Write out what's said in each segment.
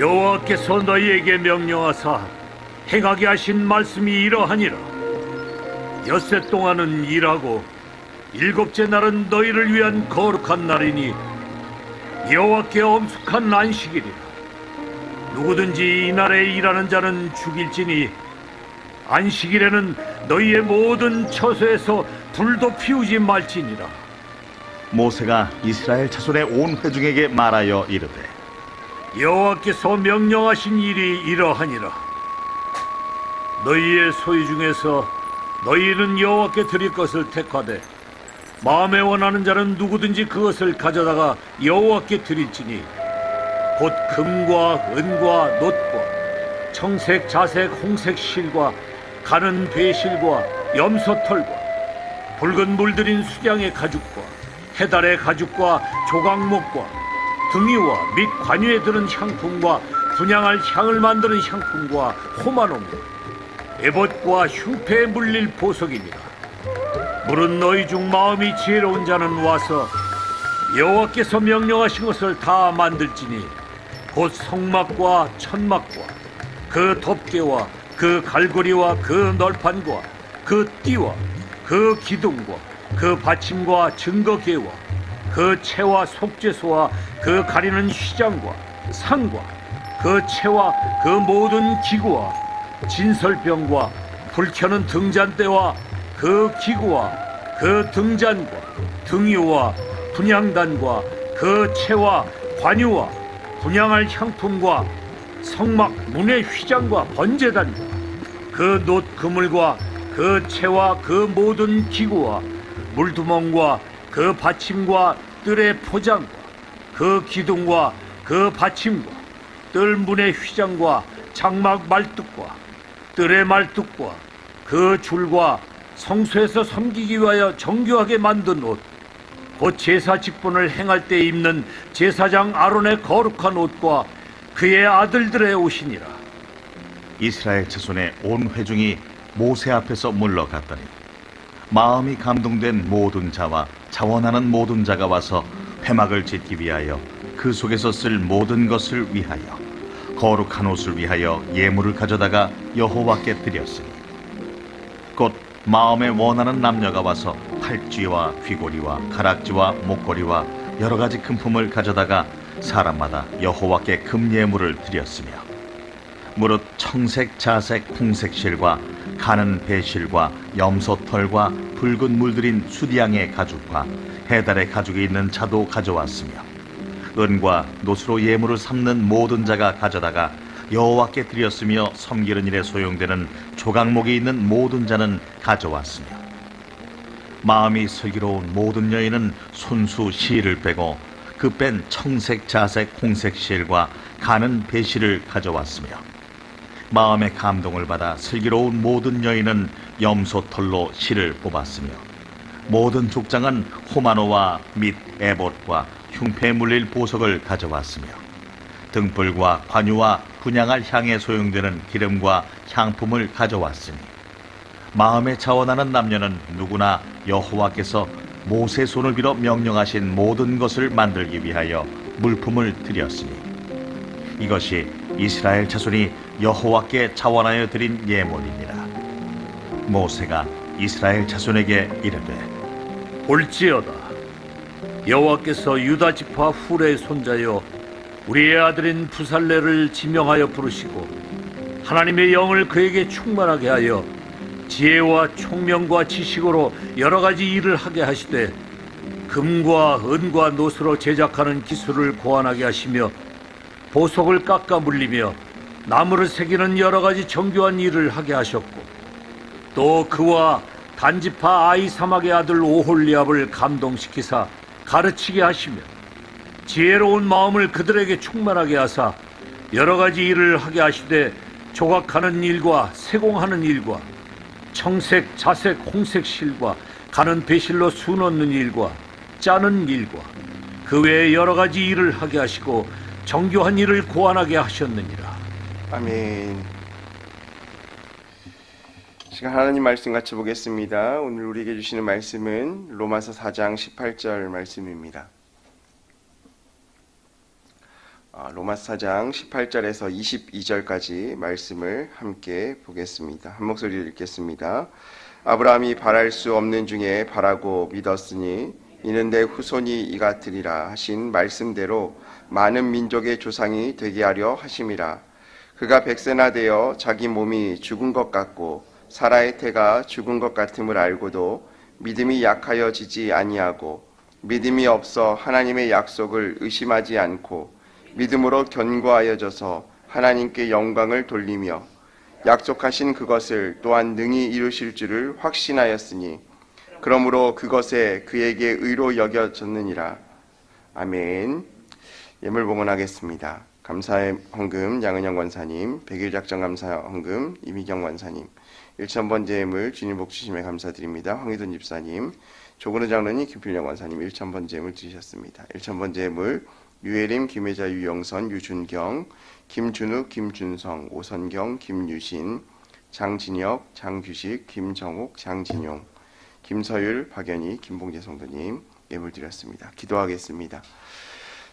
여호와께서 너희에게 명령하사 행하게 하신 말씀이 이러하니라. 엿새 동안은 일하고 일곱째 날은 너희를 위한 거룩한 날이니 여호와께 엄숙한 안식일이라. 누구든지 이날에 일하는 자는 죽일지니 안식일에는 너희의 모든 처소에서 불도 피우지 말지니라. 모세가 이스라엘 자손의 온 회중에게 말하여 이르되 여호와께서 명령하신 일이 이러하니라. 너희의 소유 중에서 너희는 여호와께 드릴 것을 택하되 마음에 원하는 자는 누구든지 그것을 가져다가 여호와께 드릴지니 곧 금과 은과 놋과 청색, 자색, 홍색 실과 가는 배실과 염소털과 붉은 물들인 수량의 가죽과 해달의 가죽과 조각목과 등이와 및 관유에 드는 향품과 분향할 향을 만드는 향품과 호마노무 에봇과 흉패에 물릴 보석입니다. 물은 너희 중 마음이 지혜로운 자는 와서 여호와께서 명령하신 것을 다 만들지니 곧 성막과 천막과 그 덮개와 그 갈고리와 그 널판과 그 띠와 그 기둥과 그 받침과 증거계와 그 채와 속죄소와 그 가리는 휘장과 상과 그 채와 그 모든 기구와 진설병과 불켜는 등잔대와 그 기구와 그 등잔과 등유와 분향단과 그 채와 관유와 분향할 향품과 성막 문의 휘장과 번제단과 그 놋 그물과 그 채와 그 모든 기구와 물두멍과 그 받침과 뜰의 포장과 그 기둥과 그 받침과 뜰 문의 휘장과 장막 말뚝과 뜰의 말뚝과 그 줄과 성소에서 섬기기 위하여 정교하게 만든 옷, 곧 제사 직분을 행할 때 입는 제사장 아론의 거룩한 옷과 그의 아들들의 옷이니라. 이스라엘 자손의 온 회중이 모세 앞에서 물러갔더니 마음이 감동된 모든 자와 자원하는 모든 자가 와서 회막을 짓기 위하여 그 속에서 쓸 모든 것을 위하여 거룩한 옷을 위하여 예물을 가져다가 여호와께 드렸으니 곧 마음에 원하는 남녀가 와서 팔찌와 귀고리와 가락지와 목걸이와 여러 가지 금품을 가져다가 사람마다 여호와께 금예물을 드렸으며 무릇 청색, 자색, 홍색 실과 가는 배실과 염소털과 붉은 물들인 수디양의 가죽과 해달의 가죽이 있는 자도 가져왔으며 은과 놋으로 예물을 삼는 모든 자가 가져다가 여호와께 드렸으며 섬기는 일에 소용되는 조각목이 있는 모든 자는 가져왔으며 마음이 슬기로운 모든 여인은 손수 실을 빼고 그 뺀 청색, 자색, 홍색 실과 가는 배실을 가져왔으며 마음의 감동을 받아 슬기로운 모든 여인은 염소털로 실을 뽑았으며 모든 족장은 호마노와 및 에봇과 흉패에 물릴 보석을 가져왔으며 등불과 관유와 분향할 향에 소용되는 기름과 향품을 가져왔으니 마음에 자원하는 남녀는 누구나 여호와께서 모세 손을 빌어 명령하신 모든 것을 만들기 위하여 물품을 드렸으니 이것이 이스라엘 자손이 여호와께 자원하여 드린 예물이니라. 모세가 이스라엘 자손에게 이르되 볼지어다, 여호와께서 유다 지파 훌의 손자여 우리의 아들인 부살레를 지명하여 부르시고 하나님의 영을 그에게 충만하게 하여 지혜와 총명과 지식으로 여러 가지 일을 하게 하시되 금과 은과 놋으로 제작하는 기술을 고안하게 하시며 보석을 깎아 물리며 나무를 새기는 여러 가지 정교한 일을 하게 하셨고 또 그와 단지파 아이사막의 아들 오홀리압을 감동시키사 가르치게 하시며 지혜로운 마음을 그들에게 충만하게 하사 여러 가지 일을 하게 하시되 조각하는 일과 세공하는 일과 청색, 자색, 홍색 실과 가는 배실로 수 넣는 일과 짜는 일과 그 외에 여러 가지 일을 하게 하시고 정교한 일을 고안하게 하셨느니라. 아멘. 시간 하나님 말씀 같이 보겠습니다. 오늘 우리에게 주시는 말씀은 로마서 4장 18절 말씀입니다. 로마서 4장 18절에서 22절까지 말씀을 함께 보겠습니다. 한 목소리로 읽겠습니다. 아브라함이 바랄 수 없는 중에 바라고 믿었으니 이는 내 후손이 이같으리라 하신 말씀대로 많은 민족의 조상이 되게 하려 하심이라. 그가 백세나 되어 자기 몸이 죽은 것 같고 사라의 태가 죽은 것 같음을 알고도 믿음이 약하여지지 아니하고 믿음이 없어 하나님의 약속을 의심하지 않고 믿음으로 견고하여져서 하나님께 영광을 돌리며 약속하신 그것을 또한 능히 이루실 줄을 확신하였으니 그러므로 그것에 그에게 의로 여겨졌느니라. 아멘. 예물 봉헌하겠습니다. 감사의 헌금 양은영 권사님, 백일작전 감사 헌금 이미경 권사님, 1,000번째 예물 주님 복 주심에 감사드립니다. 황희돈 집사님, 조근우 장로님, 김필령 권사님 1,000번째 예물 드리셨습니다. 1,000번째 예물 유혜림, 김혜자, 유영선, 유준경, 김준욱, 김준성, 오선경, 김유신, 장진혁, 장규식, 김정옥, 장진용, 김서율, 박연희, 김봉재 성도님 예물 드렸습니다. 기도하겠습니다.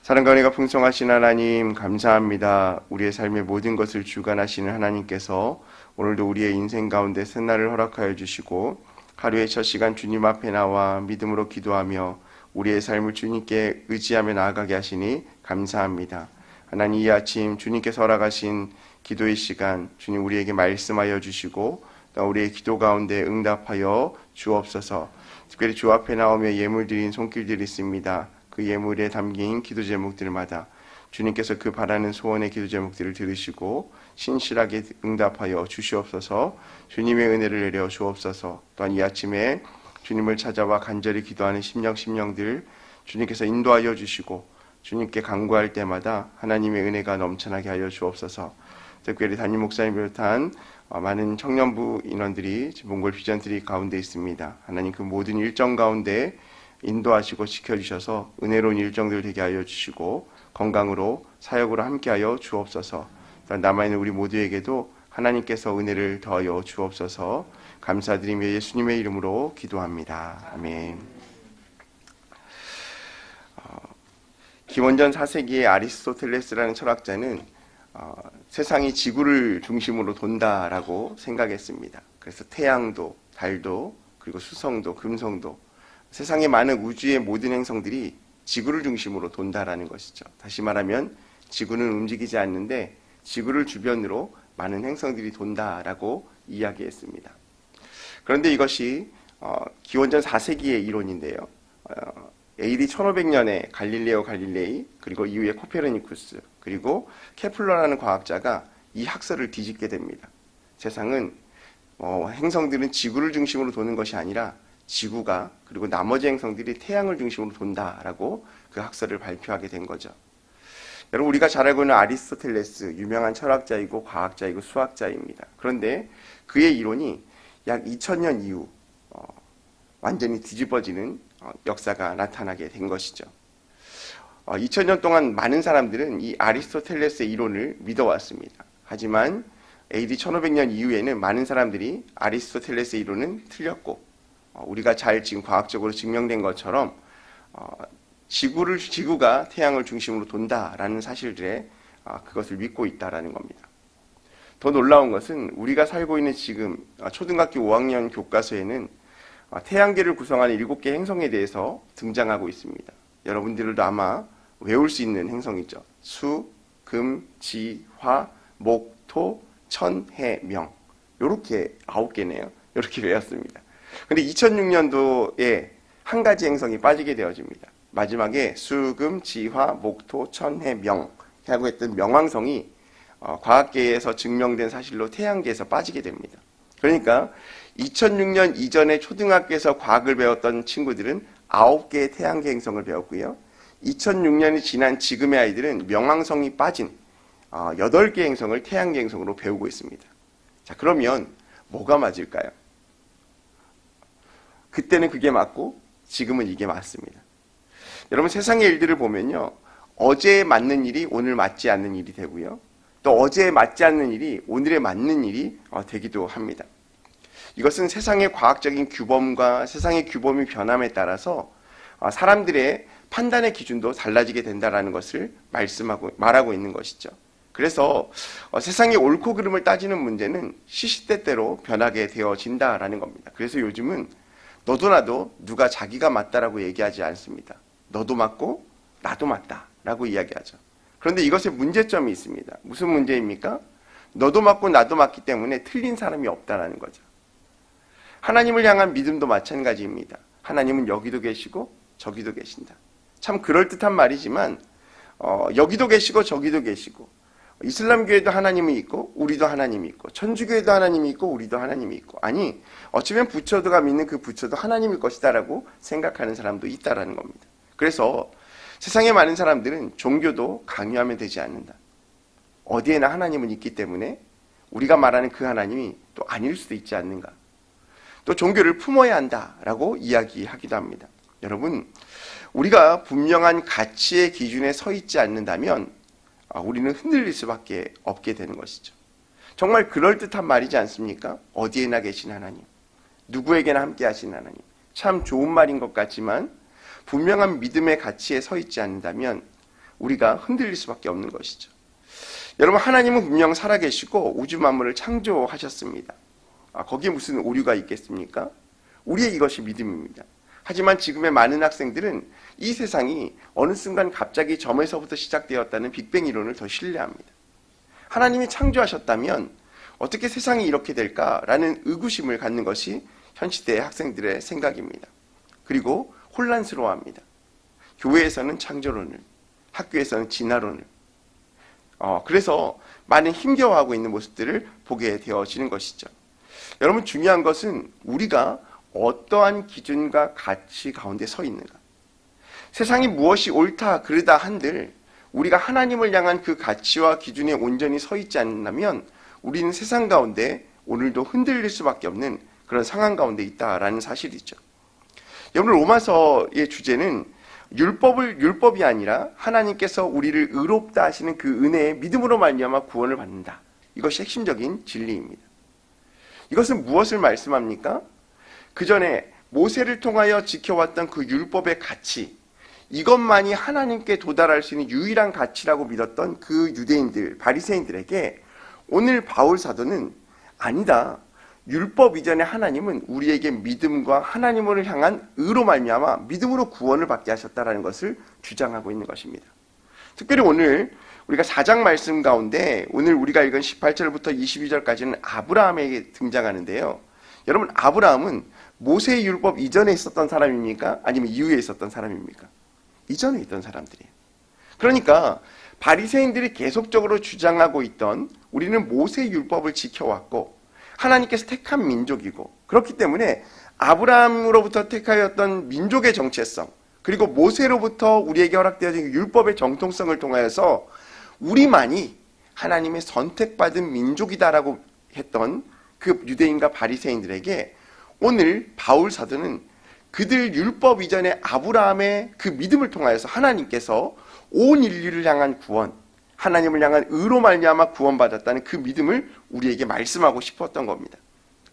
사랑과 은혜가 풍성하신 하나님 감사합니다. 우리의 삶의 모든 것을 주관하시는 하나님께서 오늘도 우리의 인생 가운데 새날을 허락하여 주시고 하루의 첫 시간 주님 앞에 나와 믿음으로 기도하며 우리의 삶을 주님께 의지하며 나아가게 하시니 감사합니다. 하나님 이 아침 주님께서 허락하신 기도의 시간 주님 우리에게 말씀하여 주시고 또 우리의 기도 가운데 응답하여 주옵소서. 특별히 주 앞에 나오며 예물 드린 손길들이 있습니다. 그 예물에 담긴 기도 제목들마다 주님께서 그 바라는 소원의 기도 제목들을 들으시고 신실하게 응답하여 주시옵소서. 주님의 은혜를 내려 주옵소서. 또한 이 아침에 주님을 찾아와 간절히 기도하는 심령들 주님께서 인도하여 주시고 주님께 간구할 때마다 하나님의 은혜가 넘쳐나게 하여 주옵소서. 특별히 담임 목사님 비롯한 많은 청년부 인원들이 몽골 비전트리 가운데 있습니다. 하나님 그 모든 일정 가운데 인도하시고 지켜주셔서 은혜로운 일정들 되게 하여 주시고 건강으로 사역으로 함께하여 주옵소서. 남아있는 우리 모두에게도 하나님께서 은혜를 더하여 주옵소서. 감사드리며 예수님의 이름으로 기도합니다. 아멘. 기원전 4세기의 아리스토텔레스라는 철학자는 세상이 지구를 중심으로 돈다라고 생각했습니다. 그래서 태양도, 달도, 그리고 수성도, 금성도 세상의 많은 우주의 모든 행성들이 지구를 중심으로 돈다라는 것이죠. 다시 말하면 지구는 움직이지 않는데 지구를 주변으로 많은 행성들이 돈다라고 이야기했습니다. 그런데 이것이 기원전 4세기의 이론인데요. AD 1500년에 갈릴레오 갈릴레이 그리고 이후에 코페르니쿠스 그리고 케플러라는 과학자가 이 학설을 뒤집게 됩니다. 세상은 행성들은 지구를 중심으로 도는 것이 아니라 지구가 그리고 나머지 행성들이 태양을 중심으로 돈다라고 그 학설을 발표하게 된 거죠. 여러분 우리가 잘 알고 있는 아리스토텔레스 유명한 철학자이고 과학자이고 수학자입니다. 그런데 그의 이론이 약 2000년 이후 완전히 뒤집어지는 역사가 나타나게 된 것이죠. 2000년 동안 많은 사람들은 이 아리스토텔레스의 이론을 믿어왔습니다. 하지만 AD 1500년 이후에는 많은 사람들이 아리스토텔레스의 이론은 틀렸고 우리가 잘 지금 과학적으로 증명된 것처럼 지구가 태양을 중심으로 돈다라는 사실들에 그것을 믿고 있다라는 겁니다. 더 놀라운 것은 우리가 살고 있는 지금 초등학교 5학년 교과서에는 태양계를 구성하는 7개 행성에 대해서 등장하고 있습니다. 여러분들도 아마 외울 수 있는 행성이죠. 수, 금, 지, 화, 목, 토, 천, 해, 명. 이렇게 9개네요. 이렇게 외웠습니다. 근데 2006년도에 한 가지 행성이 빠지게 되어집니다. 마지막에 수, 금, 지, 화, 목, 토, 천, 해, 명 하고 했던 명왕성이 과학계에서 증명된 사실로 태양계에서 빠지게 됩니다. 그러니까 2006년 이전에 초등학교에서 과학을 배웠던 친구들은 9개의 태양계 행성을 배웠고요. 2006년이 지난 지금의 아이들은 명왕성이 빠진 8개 행성을 태양계 행성으로 배우고 있습니다. 자, 그러면 뭐가 맞을까요? 그때는 그게 맞고 지금은 이게 맞습니다. 여러분 세상의 일들을 보면요. 어제에 맞는 일이 오늘 맞지 않는 일이 되고요. 또 어제에 맞지 않는 일이 오늘에 맞는 일이 되기도 합니다. 이것은 세상의 과학적인 규범과 세상의 규범이 변함에 따라서 사람들의 판단의 기준도 달라지게 된다라는 것을 말하고 있는 것이죠. 그래서 세상의 옳고 그름을 따지는 문제는 시시때때로 변하게 되어진다라는 겁니다. 그래서 요즘은 너도 나도 누가 자기가 맞다라고 얘기하지 않습니다. 너도 맞고 나도 맞다라고 이야기하죠. 그런데 이것에 문제점이 있습니다. 무슨 문제입니까? 너도 맞고 나도 맞기 때문에 틀린 사람이 없다라는 거죠. 하나님을 향한 믿음도 마찬가지입니다. 하나님은 여기도 계시고 저기도 계신다. 참 그럴듯한 말이지만 여기도 계시고 저기도 계시고 이슬람교에도 하나님이 있고 우리도 하나님이 있고 천주교에도 하나님이 있고 우리도 하나님이 있고 아니 어쩌면 부처도가 믿는 그 부처도 하나님일 것이다라고 생각하는 사람도 있다라는 겁니다. 그래서 세상에 많은 사람들은 종교도 강요하면 되지 않는다. 어디에나 하나님은 있기 때문에 우리가 말하는 그 하나님이 또 아닐 수도 있지 않는가. 또 종교를 품어야 한다라고 이야기하기도 합니다. 여러분, 우리가 분명한 가치의 기준에 서 있지 않는다면 우리는 흔들릴 수밖에 없게 되는 것이죠. 정말 그럴듯한 말이지 않습니까? 어디에나 계신 하나님, 누구에게나 함께 하신 하나님. 참 좋은 말인 것 같지만 분명한 믿음의 가치에 서 있지 않는다면 우리가 흔들릴 수밖에 없는 것이죠. 여러분, 하나님은 분명 살아계시고 우주 만물을 창조하셨습니다. 거기에 무슨 오류가 있겠습니까? 우리의 이것이 믿음입니다. 하지만 지금의 많은 학생들은 이 세상이 어느 순간 갑자기 점에서부터 시작되었다는 빅뱅 이론을 더 신뢰합니다. 하나님이 창조하셨다면 어떻게 세상이 이렇게 될까라는 의구심을 갖는 것이 현 시대의 학생들의 생각입니다. 그리고 혼란스러워합니다. 교회에서는 창조론을, 학교에서는 진화론을. 그래서 많은 힘겨워하고 있는 모습들을 보게 되어지는 것이죠. 여러분, 중요한 것은 우리가 어떠한 기준과 가치 가운데 서 있는가. 세상이 무엇이 옳다 그르다 한들 우리가 하나님을 향한 그 가치와 기준에 온전히 서 있지 않는다면 우리는 세상 가운데 오늘도 흔들릴 수밖에 없는 그런 상황 가운데 있다라는 사실이죠. 여러분, 로마서의 주제는 율법이 아니라 하나님께서 우리를 의롭다 하시는 그 은혜의 믿음으로 말미암아 구원을 받는다. 이것이 핵심적인 진리입니다. 이것은 무엇을 말씀합니까? 그 전에 모세를 통하여 지켜왔던 그 율법의 가치, 이것만이 하나님께 도달할 수 있는 유일한 가치라고 믿었던 그 유대인들, 바리새인들에게 오늘 바울 사도는 아니다. 율법 이전에 하나님은 우리에게 믿음과 하나님을 향한 의로 말미암아 믿음으로 구원을 받게 하셨다라는 것을 주장하고 있는 것입니다. 특별히 오늘 우리가 4장 말씀 가운데 오늘 우리가 읽은 18절부터 22절까지는 아브라함에게 등장하는데요. 여러분, 아브라함은 모세의 율법 이전에 있었던 사람입니까? 아니면 이후에 있었던 사람입니까? 이전에 있던 사람들이에요. 그러니까 바리새인들이 계속적으로 주장하고 있던 우리는 모세의 율법을 지켜왔고 하나님께서 택한 민족이고 그렇기 때문에 아브라함으로부터 택하였던 민족의 정체성 그리고 모세로부터 우리에게 허락되어진 율법의 정통성을 통하여서 우리만이 하나님의 선택받은 민족이다라고 했던 그 유대인과 바리새인들에게 오늘 바울 사도는 그들 율법 이전에 아브라함의 그 믿음을 통하여서 하나님께서 온 인류를 향한 구원, 하나님을 향한 의로 말미암아 구원받았다는 그 믿음을 우리에게 말씀하고 싶었던 겁니다.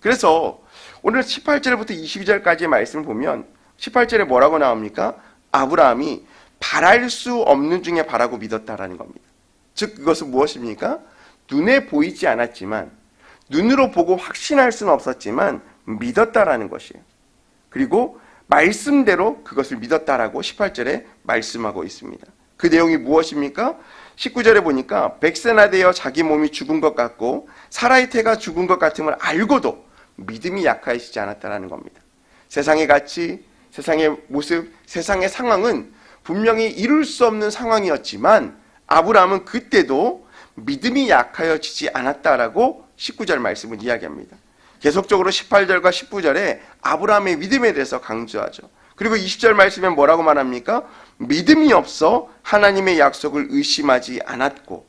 그래서 오늘 18절부터 22절까지의 말씀을 보면 18절에 뭐라고 나옵니까? 아브라함이 바랄 수 없는 중에 바라고 믿었다라는 겁니다. 즉 그것은 무엇입니까? 눈에 보이지 않았지만 눈으로 보고 확신할 수는 없었지만 믿었다라는 것이에요. 그리고 말씀대로 그것을 믿었다라고 18절에 말씀하고 있습니다. 그 내용이 무엇입니까? 19절에 보니까 백세나 되어 자기 몸이 죽은 것 같고 사라의 태가 죽은 것 같음을 알고도 믿음이 약하시지 않았다라는 겁니다. 세상의 가치, 세상의 모습, 세상의 상황은 분명히 이룰 수 없는 상황이었지만 아브라함은 그때도 믿음이 약하여지지 않았다라고 19절 말씀을 이야기합니다. 계속적으로 18절과 19절에 아브라함의 믿음에 대해서 강조하죠. 그리고 20절 말씀에 뭐라고 말합니까? 믿음이 없어 하나님의 약속을 의심하지 않았고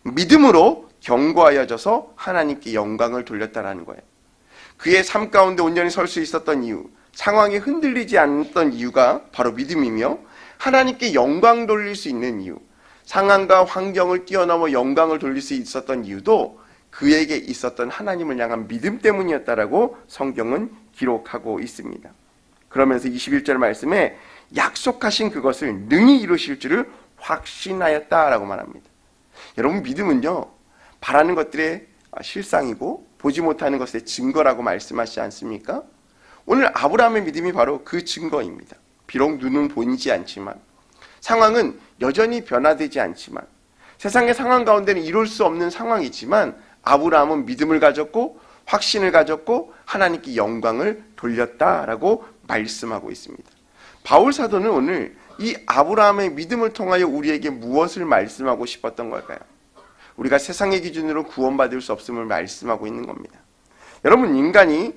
믿음으로 견고하여져서 하나님께 영광을 돌렸다라는 거예요. 그의 삶 가운데 온전히 설 수 있었던 이유, 상황이 흔들리지 않았던 이유가 바로 믿음이며 하나님께 영광 돌릴 수 있는 이유, 상황과 환경을 뛰어넘어 영광을 돌릴 수 있었던 이유도 그에게 있었던 하나님을 향한 믿음 때문이었다라고 성경은 기록하고 있습니다. 그러면서 21절 말씀에 약속하신 그것을 능히 이루실 줄을 확신하였다라고 말합니다. 여러분, 믿음은요, 바라는 것들의 실상이고 보지 못하는 것의 증거라고 말씀하시지 않습니까? 오늘 아브라함의 믿음이 바로 그 증거입니다. 비록 눈은 보이지 않지만, 상황은 여전히 변화되지 않지만, 세상의 상황 가운데는 이룰 수 없는 상황이지만 아브라함은 믿음을 가졌고 확신을 가졌고 하나님께 영광을 돌렸다라고 말씀하고 있습니다. 바울 사도는 오늘 이 아브라함의 믿음을 통하여 우리에게 무엇을 말씀하고 싶었던 걸까요? 우리가 세상의 기준으로 구원받을 수 없음을 말씀하고 있는 겁니다. 여러분, 인간이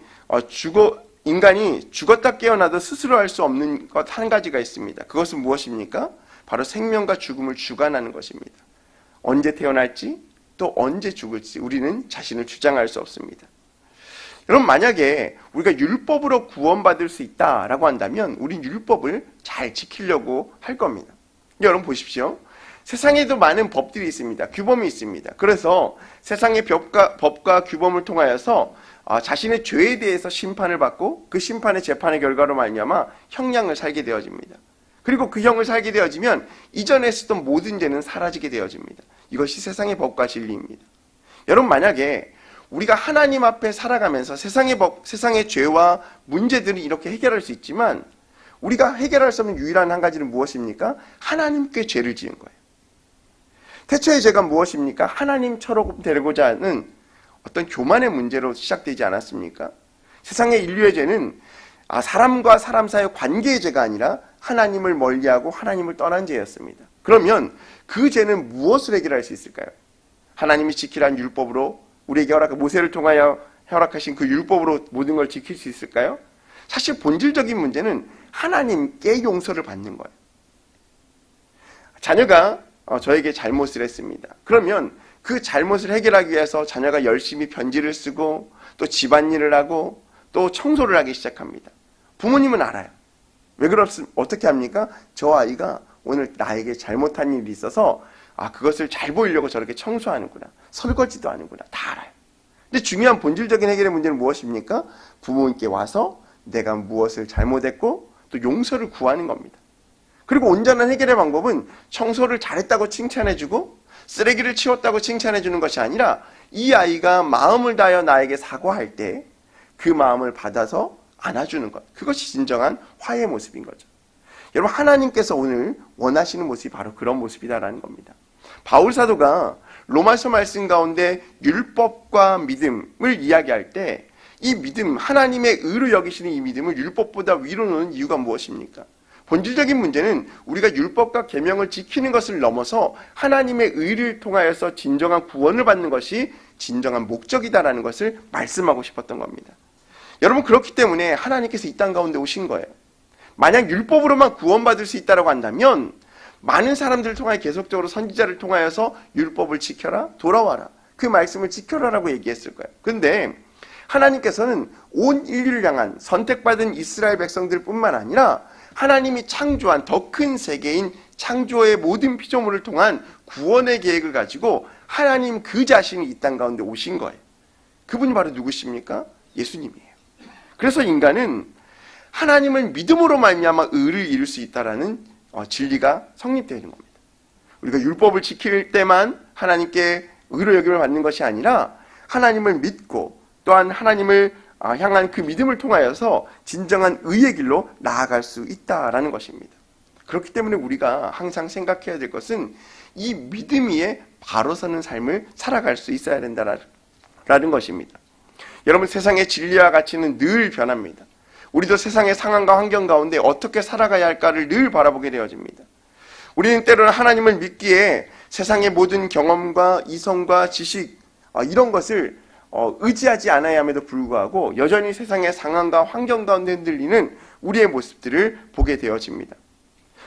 죽었다 깨어나도 스스로 할 수 없는 것 한 가지가 있습니다. 그것은 무엇입니까? 바로 생명과 죽음을 주관하는 것입니다. 언제 태어날지 또 언제 죽을지 우리는 자신을 주장할 수 없습니다. 여러분, 만약에 우리가 율법으로 구원받을 수 있다라고 한다면 우린 율법을 잘 지키려고 할 겁니다. 여러분 보십시오. 세상에도 많은 법들이 있습니다. 규범이 있습니다. 그래서 세상의 법과 규범을 통하여서 자신의 죄에 대해서 심판을 받고 그 심판의 재판의 결과로 말미암아 형량을 살게 되어집니다. 그리고 그 형을 살게 되어지면 이전에 했었던 모든 죄는 사라지게 되어집니다. 이것이 세상의 법과 진리입니다. 여러분, 만약에 우리가 하나님 앞에 살아가면서 세상의 죄와 문제들을 이렇게 해결할 수 있지만 우리가 해결할 수 없는 유일한 한 가지는 무엇입니까? 하나님께 죄를 지은 거예요. 태초의 죄가 무엇입니까? 하나님처럼 되고자 하는 어떤 교만의 문제로 시작되지 않았습니까? 세상의 인류의 죄는 사람과 사람 사이의 관계의 죄가 아니라 하나님을 멀리하고 하나님을 떠난 죄였습니다. 그러면 그 죄는 무엇을 해결할 수 있을까요? 하나님이 지키라는 율법으로 우리에게 모세를 통하여 허락하신 그 율법으로 모든 걸 지킬 수 있을까요? 사실 본질적인 문제는 하나님께 용서를 받는 거예요. 자녀가 저에게 잘못을 했습니다. 그러면 그 잘못을 해결하기 위해서 자녀가 열심히 편지를 쓰고 또 집안일을 하고 또 청소를 하기 시작합니다. 부모님은 알아요. 어떻게 합니까? 저 아이가 오늘 나에게 잘못한 일이 있어서 그것을 잘 보이려고 저렇게 청소하는구나. 설거지도 하는구나. 다 알아요. 근데 중요한 본질적인 해결의 문제는 무엇입니까? 부모님께 와서 내가 무엇을 잘못했고 또 용서를 구하는 겁니다. 그리고 온전한 해결의 방법은 청소를 잘했다고 칭찬해주고 쓰레기를 치웠다고 칭찬해주는 것이 아니라 이 아이가 마음을 다하여 나에게 사과할 때 그 마음을 받아서 안아주는 것. 그것이 진정한 화해의 모습인 거죠. 여러분, 하나님께서 오늘 원하시는 모습이 바로 그런 모습이다라는 겁니다. 바울 사도가 로마서 말씀 가운데 율법과 믿음을 이야기할 때 이 믿음, 하나님의 의로 여기시는 이 믿음을 율법보다 위로 놓는 이유가 무엇입니까? 본질적인 문제는 우리가 율법과 계명을 지키는 것을 넘어서 하나님의 의를 통하여서 진정한 구원을 받는 것이 진정한 목적이다라는 것을 말씀하고 싶었던 겁니다. 여러분, 그렇기 때문에 하나님께서 이 땅 가운데 오신 거예요. 만약 율법으로만 구원받을 수 있다고 한다면 많은 사람들을 통하여 계속적으로 선지자를 통하여서 율법을 지켜라, 돌아와라, 그 말씀을 지켜라라고 얘기했을 거예요. 그런데 하나님께서는 온 인류를 향한 선택받은 이스라엘 백성들 뿐만 아니라 하나님이 창조한 더 큰 세계인 창조의 모든 피조물을 통한 구원의 계획을 가지고 하나님 그 자신이 이 땅 가운데 오신 거예요. 그분이 바로 누구십니까? 예수님이에요. 그래서 인간은 하나님을 믿음으로 말미암아 의를 이룰 수 있다라는 진리가 성립되는 겁니다. 우리가 율법을 지킬 때만 하나님께 의로 여김을 받는 것이 아니라 하나님을 믿고 또한 하나님을 향한 그 믿음을 통하여서 진정한 의의 길로 나아갈 수 있다라는 것입니다. 그렇기 때문에 우리가 항상 생각해야 될 것은 이 믿음 위에 바로 서는 삶을 살아갈 수 있어야 된다라는 것입니다. 여러분, 세상의 진리와 가치는 늘 변합니다. 우리도 세상의 상황과 환경 가운데 어떻게 살아가야 할까를 늘 바라보게 되어집니다. 우리는 때로는 하나님을 믿기에 세상의 모든 경험과 이성과 지식 이런 것을 의지하지 않아야 함에도 불구하고 여전히 세상의 상황과 환경 가운데 흔들리는 우리의 모습들을 보게 되어집니다.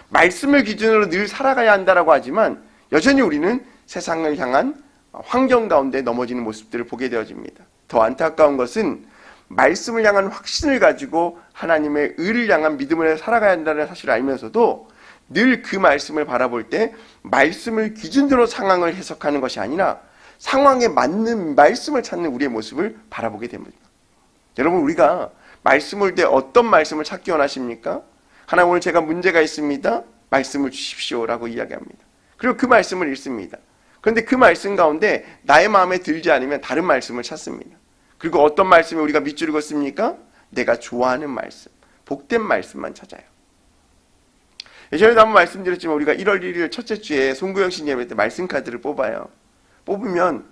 말씀을 기준으로 늘 살아가야 한다라고 하지만 여전히 우리는 세상을 향한 환경 가운데 넘어지는 모습들을 보게 되어집니다. 더 안타까운 것은 말씀을 향한 확신을 가지고 하나님의 의를 향한 믿음을 살아가야 한다는 사실을 알면서도 늘 그 말씀을 바라볼 때 말씀을 기준으로 상황을 해석하는 것이 아니라 상황에 맞는 말씀을 찾는 우리의 모습을 바라보게 됩니다. 여러분, 우리가 말씀을 때 어떤 말씀을 찾기 원하십니까? 하나님 오늘 제가 문제가 있습니다. 말씀을 주십시오라고 이야기합니다. 그리고 그 말씀을 읽습니다. 그런데 그 말씀 가운데 나의 마음에 들지 않으면 다른 말씀을 찾습니다. 그리고 어떤 말씀을 우리가 밑줄 긋습니까? 내가 좋아하는 말씀, 복된 말씀만 찾아요. 예전에도 한번 말씀드렸지만 우리가 1월 1일 첫째 주에 송구영신 예배 때 말씀 카드를 뽑아요. 뽑으면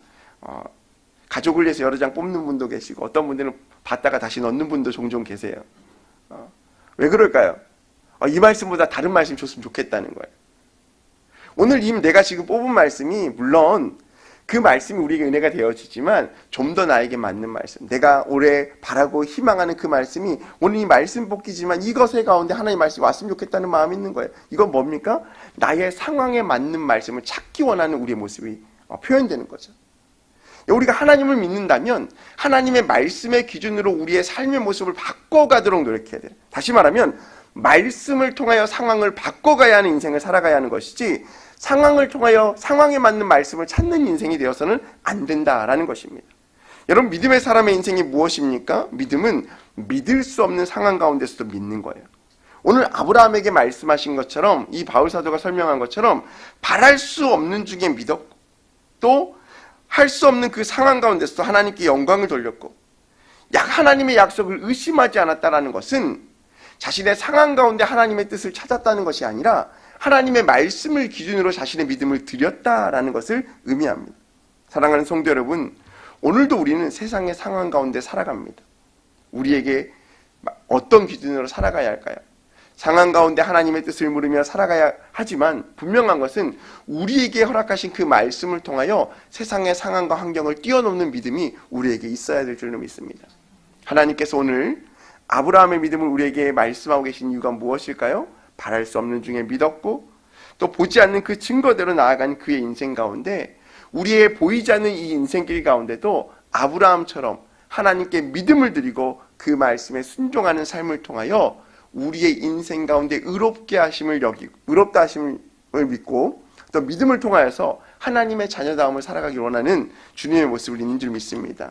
가족을 위해서 여러 장 뽑는 분도 계시고 어떤 분들은 받다가 다시 넣는 분도 종종 계세요. 왜 그럴까요? 이 말씀보다 다른 말씀 줬으면 좋겠다는 거예요. 오늘 내가 지금 뽑은 말씀이 물론 그 말씀이 우리에게 은혜가 되어지지만 좀 더 나에게 맞는 말씀, 내가 올해 바라고 희망하는 그 말씀이 오늘 이 말씀 뽑기지만 이것의 가운데 하나님의 말씀이 왔으면 좋겠다는 마음이 있는 거예요. 이건 뭡니까? 나의 상황에 맞는 말씀을 찾기 원하는 우리의 모습이 표현되는 거죠. 우리가 하나님을 믿는다면 하나님의 말씀의 기준으로 우리의 삶의 모습을 바꿔가도록 노력해야 돼요. 다시 말하면 말씀을 통하여 상황을 바꿔가야 하는 인생을 살아가야 하는 것이지 상황을 통하여 상황에 맞는 말씀을 찾는 인생이 되어서는 안 된다라는 것입니다. 여러분, 믿음의 사람의 인생이 무엇입니까? 믿음은 믿을 수 없는 상황 가운데서도 믿는 거예요. 오늘 아브라함에게 말씀하신 것처럼 이 바울 사도가 설명한 것처럼 바랄 수 없는 중에 믿었고 또 할 수 없는 그 상황 가운데서도 하나님께 영광을 돌렸고 하나님의 약속을 의심하지 않았다라는 것은 자신의 상황 가운데 하나님의 뜻을 찾았다는 것이 아니라 하나님의 말씀을 기준으로 자신의 믿음을 드렸다라는 것을 의미합니다. 사랑하는 성도 여러분, 오늘도 우리는 세상의 상황 가운데 살아갑니다. 우리에게 어떤 기준으로 살아가야 할까요? 상황 가운데 하나님의 뜻을 물으며 살아가야 하지만 분명한 것은 우리에게 허락하신 그 말씀을 통하여 세상의 상황과 환경을 뛰어넘는 믿음이 우리에게 있어야 될 줄로 믿습니다. 하나님께서 오늘 아브라함의 믿음을 우리에게 말씀하고 계신 이유가 무엇일까요? 바랄 수 없는 중에 믿었고 또 보지 않는 그 증거대로 나아간 그의 인생 가운데 우리의 보이지 않는 이 인생길 가운데도 아브라함처럼 하나님께 믿음을 드리고 그 말씀에 순종하는 삶을 통하여 우리의 인생 가운데 의롭다 하심을 믿고 또 믿음을 통하여서 하나님의 자녀다움을 살아가길 원하는 주님의 모습을 있는 줄 믿습니다.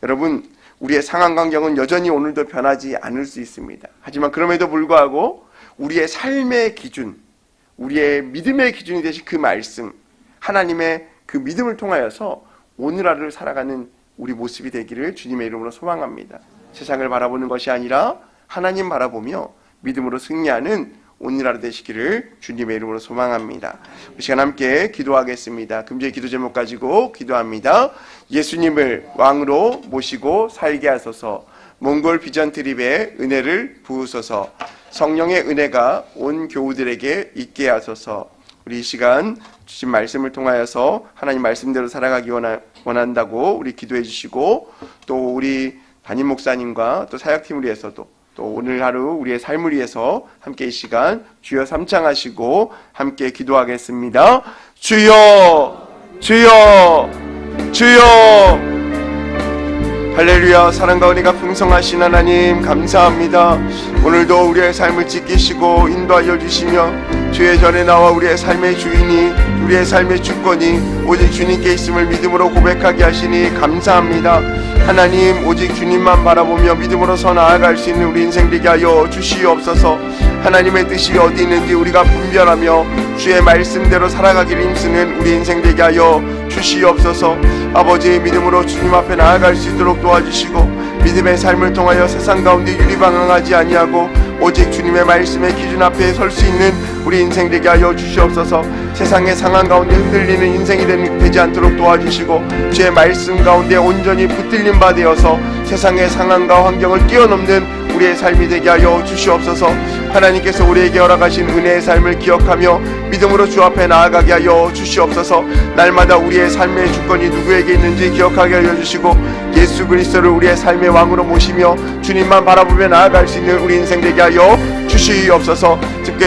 여러분, 우리의 상황 환경은 여전히 오늘도 변하지 않을 수 있습니다. 하지만 그럼에도 불구하고 우리의 삶의 기준, 우리의 믿음의 기준이 되신 그 말씀, 하나님의 그 믿음을 통하여서 오늘 하루를 살아가는 우리 모습이 되기를 주님의 이름으로 소망합니다. 세상을 바라보는 것이 아니라 하나님 바라보며 믿음으로 승리하는 오늘 하루 되시기를 주님의 이름으로 소망합니다. 우리 시간 함께 기도하겠습니다. 금주의 기도 제목 가지고 기도합니다. 예수님을 왕으로 모시고 살게 하소서. 몽골 비전 트립에 은혜를 부으소서. 성령의 은혜가 온 교우들에게 있게 하소서. 우리 이 시간 주신 말씀을 통하여서 하나님 말씀대로 살아가기 원한다고 우리 기도해 주시고 또 우리 담임 목사님과 또 사역팀을 위해서도 또 오늘 하루 우리의 삶을 위해서 함께 이 시간 주여 삼창하시고 함께 기도하겠습니다. 주여, 주여, 주여. 할렐루야. 사랑과 은혜가 풍성하신 하나님 감사합니다. 오늘도 우리의 삶을 지키시고 인도하여 주시며 주의 전에 나와 우리의 삶의 주인이 우리의 삶의 주권이 오직 주님께 있음을 믿음으로 고백하게 하시니 감사합니다. 하나님, 오직 주님만 바라보며 믿음으로서 나아갈 수 있는 우리 인생 되게 하여 주시옵소서. 하나님의 뜻이 어디 있는지 우리가 분별하며 주의 말씀대로 살아가기를 힘쓰는 우리 인생 되게 하여 주시옵소서. 아버지의 믿음으로 주님 앞에 나아갈 수 있도록 도와주시고 믿음의 삶을 통하여 세상 가운데 유리방황하지 아니하고 오직 주님의 말씀의 기준 앞에 설 수 있는 우리 인생 되게 하여 주시옵소서. 세상의 상황 가운데 흔들리는 인생이 되지 않도록 도와주시고 주의 말씀 가운데 온전히 붙들린 바 되어서 세상의 상황과 환경을 뛰어넘는 우리의 삶이 되게 하여 주시옵소서. 하나님께서 우리에게 허락하신 은혜의 삶을 기억하며 믿음으로 주 앞에 나아가게 하여 주시옵소서. 날마다 우리의 삶의 주권이 누구에게 있는지 기억하게 하여 주시고 예수 그리스도를 우리의 삶의 왕으로 모시며 주님만 바라보며 나아갈 수 있는 우리 인생 되게 하여 주시옵소서. 특별히